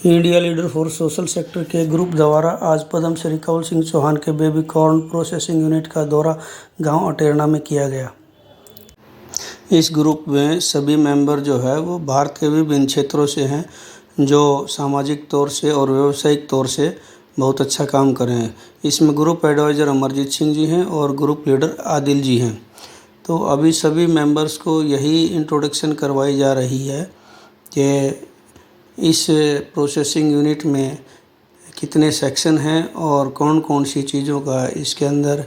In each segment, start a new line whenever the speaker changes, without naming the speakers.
India leader for social sector के group द्वारा आज पद्म श्री कंवल सिंह चौहान के बेबी कॉर्न प्रोसेसिंग यूनिट का दौरा गांव अटेरना में किया गया। इस ग्रुप में सभी मेंबर जो है वो भारत के विभिन्न क्षेत्रों से हैं, जो सामाजिक तौर से और व्यावसायिक तौर से बहुत अच्छा काम कर रहे हैं। इसमें ग्रुप एडवाइज़र अमरजीत सिंह जी हैं और ग्रुप लीडर आदिल जी हैं। तो अभी सभी मेंबर्स को यही इंट्रोडक्शन करवाई जा रही है कि इस प्रोसेसिंग यूनिट में कितने सेक्शन हैं और कौन कौन सी चीज़ों का इसके अंदर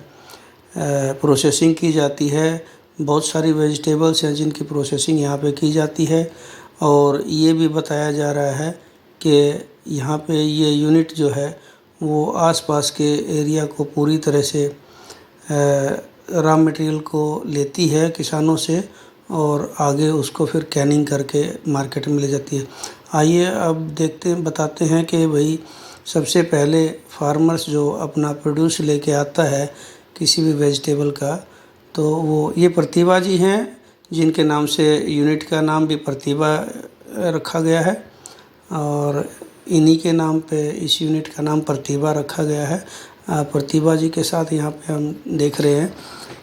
प्रोसेसिंग की जाती है। बहुत सारी वेजिटेबल्स हैं जिनकी प्रोसेसिंग यहाँ पे की जाती है, और ये भी बताया जा रहा है कि यहाँ पे ये यूनिट जो है वो आसपास के एरिया को पूरी तरह से रॉ मटेरियल को लेती है किसानों से और आगे उसको फिर कैनिंग करके मार्केट में ले जाती है। आइए अब बताते हैं कि भाई सबसे पहले फार्मर्स जो अपना प्रोड्यूस लेके आता है किसी भी वेजिटेबल का, तो वो ये प्रतिभा जी हैं जिनके नाम से यूनिट का नाम भी प्रतिभा रखा गया है, और इन्हीं के नाम पे इस यूनिट का नाम प्रतिभा रखा गया है। प्रतिभा जी के साथ यहाँ पे हम देख रहे हैं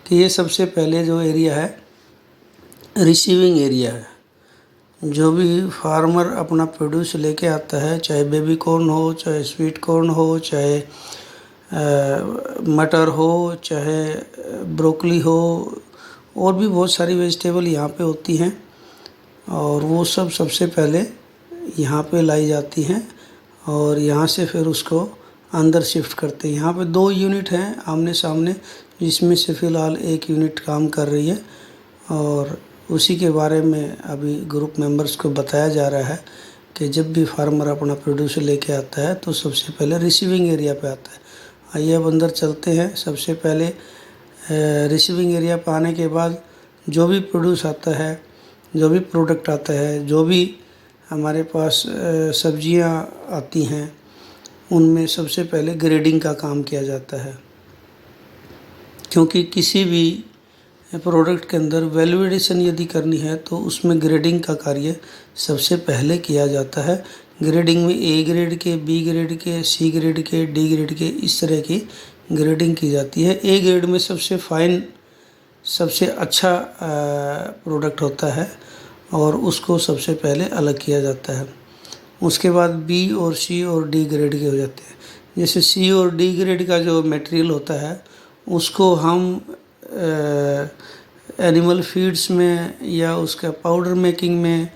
कि ये सबसे पहले जो एरिया है रिसीविंग एरिया है। जो भी फार्मर अपना प्रोड्यूस लेके आता है, चाहे बेबी कॉर्न हो, चाहे स्वीट कॉर्न हो, चाहे मटर हो, चाहे ब्रोकली हो, और भी बहुत सारी वेजिटेबल यहाँ पे होती हैं, और वो सब सबसे पहले यहाँ पे लाई जाती हैं और यहाँ से फिर उसको अंदर शिफ्ट करते हैं। यहाँ पे 2 यूनिट हैं आमने सामने, जिसमें से फ़िलहाल एक यूनिट काम कर रही है, और उसी के बारे में अभी ग्रुप मेंबर्स को बताया जा रहा है कि जब भी फार्मर अपना प्रोड्यूस लेके आता है तो सबसे पहले रिसीविंग एरिया पे आता है। आइए अब अंदर चलते हैं। सबसे पहले रिसीविंग एरिया पे आने के बाद जो भी प्रोड्यूस आता है, जो भी प्रोडक्ट आता है, जो भी हमारे पास सब्जियां आती हैं, उनमें सबसे पहले ग्रेडिंग का काम किया जाता है, क्योंकि किसी भी प्रोडक्ट के अंदर वैल्यू एडिशन यदि करनी है तो उसमें ग्रेडिंग का कार्य सबसे पहले किया जाता है। ग्रेडिंग में ए ग्रेड के, बी ग्रेड के, सी ग्रेड के, डी ग्रेड के, इस तरह की ग्रेडिंग की जाती है। ए ग्रेड में सबसे फाइन, सबसे अच्छा प्रोडक्ट होता है और उसको सबसे पहले अलग किया जाता है। उसके बाद बी और सी और डी ग्रेड के हो जाते हैं। जैसे सी और डी ग्रेड का जो मटेरियल होता है उसको हम एनिमल फीड्स में या उसका पाउडर मेकिंग में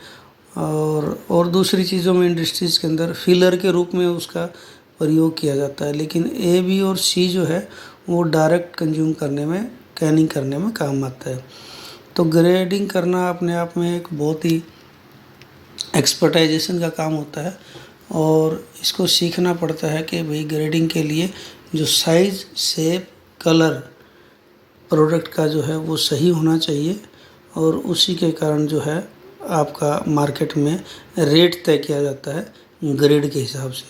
और दूसरी चीज़ों में, इंडस्ट्रीज़ के अंदर फिलर के रूप में उसका प्रयोग किया जाता है। लेकिन ए, बी और सी जो है वो डायरेक्ट कंज्यूम करने में, कैनिंग करने में काम आता है। तो ग्रेडिंग करना अपने आप में एक बहुत ही एक्सपर्टाइजेशन का काम होता है, और इसको सीखना पड़ता है कि भाई ग्रेडिंग के लिए जो साइज़, शेप, कलर प्रोडक्ट का जो है वो सही होना चाहिए, और उसी के कारण जो है आपका मार्केट में रेट तय किया जाता है ग्रेड के हिसाब से।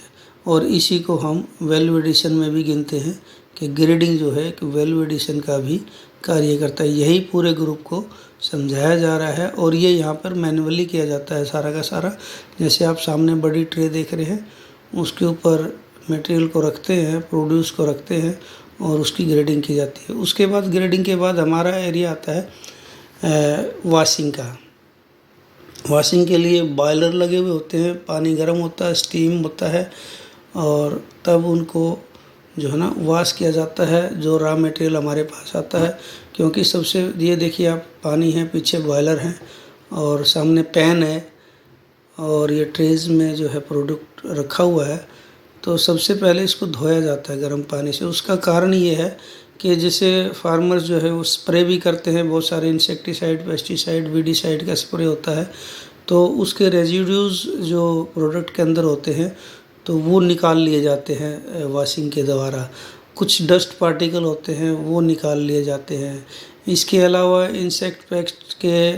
और इसी को हम वैल्यू एडिशन में भी गिनते हैं कि ग्रेडिंग जो है कि वैल्यू एडिशन का भी कार्य करता है। यही पूरे ग्रुप को समझाया जा रहा है, और ये यहाँ पर मैनुअली किया जाता है सारा का सारा। जैसे आप सामने बड़ी ट्रे देख रहे हैं, उसके ऊपर मटेरियल को रखते हैं, प्रोड्यूस को रखते हैं और उसकी ग्रेडिंग की जाती है। उसके बाद ग्रेडिंग के बाद हमारा एरिया आता है वॉशिंग का। वॉशिंग के लिए बॉयलर लगे हुए होते हैं, पानी गर्म होता है, स्टीम होता है, और तब उनको जो है ना वॉश किया जाता है, जो रॉ मटेरियल हमारे पास आता है। क्योंकि सबसे, ये देखिए आप, पानी है, पीछे बॉयलर है और सामने पैन है, और ये ट्रेज में जो है प्रोडक्ट रखा हुआ है। तो सबसे पहले इसको धोया जाता है गर्म पानी से। उसका कारण ये है कि जैसे फार्मर्स जो है वो स्प्रे भी करते हैं, बहुत सारे इंसेक्टिसाइड, पेस्टिसाइड, वीडिसाइड का स्प्रे होता है, तो उसके रेजिड्यूज़ जो प्रोडक्ट के अंदर होते हैं तो वो निकाल लिए जाते हैं वॉशिंग के द्वारा। कुछ डस्ट पार्टिकल होते हैं वो निकाल लिए जाते हैं। इसके अलावा इंसेक्ट पेस्ट के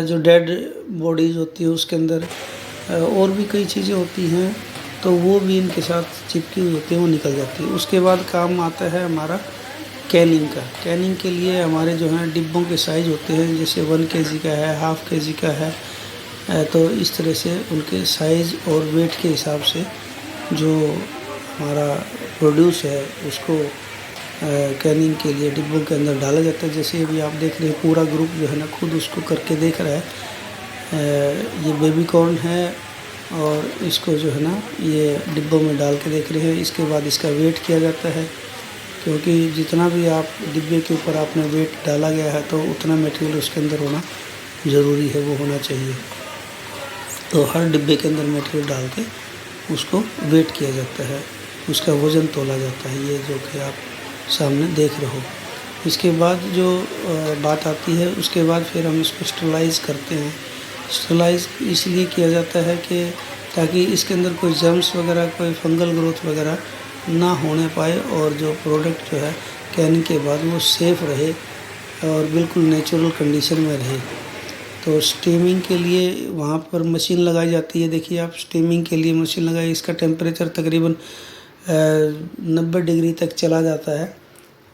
जो डेड बॉडीज़ होती है उसके अंदर और भी कई चीज़ें होती हैं, तो वो भी इनके साथ चिपकी हुई होती है, वो निकल जाती है। उसके बाद काम आता है हमारा कैनिंग का। कैनिंग के लिए हमारे जो हैं डिब्बों के साइज़ होते हैं, जैसे 1 kg का है, ½ kg का है, तो इस तरह से उनके साइज़ और वेट के हिसाब से जो हमारा प्रोड्यूस है उसको कैनिंग के लिए डिब्बों के अंदर डाला जाता है। जैसे अभी आप देख रहे हैं पूरा ग्रुप जो है ना खुद उसको करके देख रहा है। ये बेबी कॉर्न है और इसको जो है ना ये डिब्बों में डाल के देख रहे हैं। इसके बाद इसका वेट किया जाता है, क्योंकि जितना भी आप डिब्बे के ऊपर आपने वेट डाला गया है तो उतना मटेरियल उसके अंदर होना ज़रूरी है, वो होना चाहिए। तो हर डिब्बे के अंदर मटेरियल डाल के उसको वेट किया जाता है, उसका वज़न तोला जाता है, ये जो कि आप सामने देख रहे हो। इसके बाद जो बात आती है, उसके बाद फिर हम इसको स्टरलाइज़ करते हैं। स्टरलाइज़ इसलिए किया जाता है कि ताकि इसके अंदर कोई जर्म्स वगैरह, कोई फंगल ग्रोथ वगैरह ना होने पाए और जो प्रोडक्ट जो है कैनिंग के बाद वो सेफ़ रहे और बिल्कुल नेचुरल कंडीशन में रहे। तो स्टीमिंग के लिए वहाँ पर मशीन लगाई जाती है। देखिए आप, स्टीमिंग के लिए मशीन लगाई, इसका टेम्परेचर तकरीबन 90 डिग्री तक चला जाता है।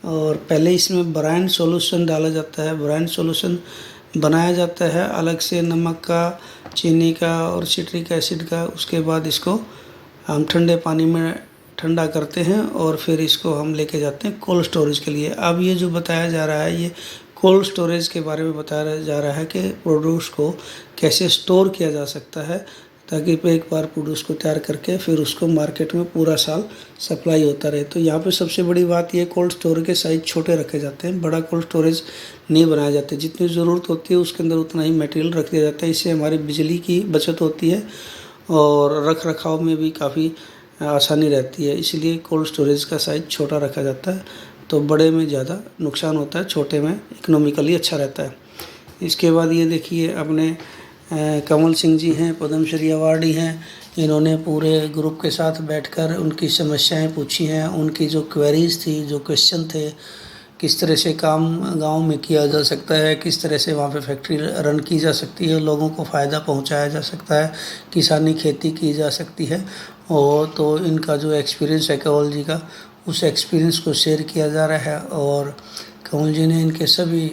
और पहले इसमें ब्रांड सॉल्यूशन डाला जाता है, ब्रांड सॉल्यूशन बनाया जाता है अलग से, नमक का, चीनी का और सिट्रिक एसिड का। उसके बाद इसको हम ठंडे पानी में ठंडा करते हैं और फिर इसको हम लेके जाते हैं कोल्ड स्टोरेज के लिए। अब ये जो बताया जा रहा है, ये कोल्ड स्टोरेज के बारे में बताया जा रहा है कि प्रोड्यूस को कैसे स्टोर किया जा सकता है, ताकि एक बार प्रोड्यूस को तैयार करके फिर उसको मार्केट में पूरा साल सप्लाई होता रहे। तो यहाँ पे सबसे बड़ी बात ये, कोल्ड स्टोरेज के साइज़ छोटे रखे जाते हैं, बड़ा कोल्ड स्टोरेज नहीं बनाया जाता। जितनी ज़रूरत होती है उसके अंदर उतना ही मटेरियल रख दिया जाता है। इससे हमारी बिजली की बचत होती है और रख रखाव में भी काफ़ी आसानी रहती है। इसलिए कोल्ड स्टोरेज का साइज़ छोटा रखा जाता है। तो बड़े में ज़्यादा नुकसान होता है, छोटे में इकोनॉमिकली अच्छा रहता है। इसके बाद ये देखिए, अपने कमल सिंह जी हैं, पद्मश्री अवार्डी हैं। इन्होंने पूरे ग्रुप के साथ बैठकर उनकी समस्याएं पूछी हैं, उनकी जो क्वेरीज़ थी, जो क्वेश्चन थे, किस तरह से काम गांव में किया जा सकता है, किस तरह से वहाँ पे फैक्ट्री रन की जा सकती है, लोगों को फ़ायदा पहुँचाया जा सकता है, किसानी खेती की जा सकती है। और तो इनका जो एक्सपीरियंस है कंवल जी का, उस एक्सपीरियंस को शेयर किया जा रहा है। और कंवल जी ने इनके सभी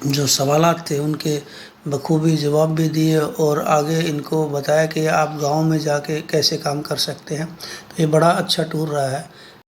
जो सवालात थे उनके बखूबी जवाब भी दिए और आगे इनको बताया कि आप गांव में जाके कैसे काम कर सकते हैं। तो ये बड़ा अच्छा टूर रहा है।